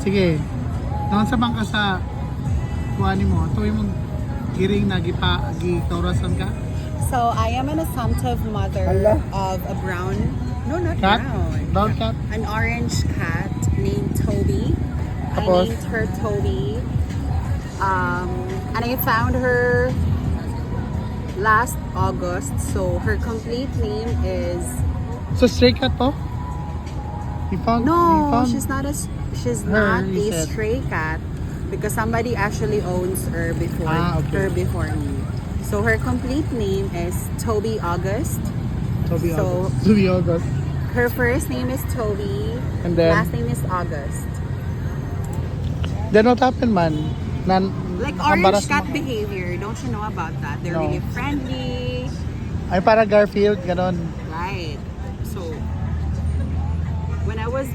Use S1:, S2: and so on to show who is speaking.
S1: Sige. Naman sa bangka sa kuhanin mo. Tuwi mong giring na gikaurasan ka.
S2: So, I am an assumptive mother
S1: Hala.
S2: of a brown, no, not
S1: Cat?
S2: brown.
S1: Brown cat?
S2: An orange cat named Toby.
S1: Tapos?
S2: I named her Toby. And I found her last August. So, her complete name is...
S1: So stray cat to? You found?
S2: No,
S1: you found?
S2: she's not
S1: Her, you
S2: a
S1: said.
S2: stray cat because somebody actually owns her before
S1: Okay.
S2: her before me. So her complete name is Toby August.
S1: Toby
S2: So-
S1: August. Toby August.
S2: Her first name is Toby.
S1: And then?
S2: Last name is August.
S1: Then what happened, man?
S2: Like orange
S1: Embarrass
S2: cat
S1: mo?
S2: behavior. Don't you know about that? They're
S1: No.
S2: really friendly.
S1: Ay, para Garfield, ganon.
S2: Right. So when I was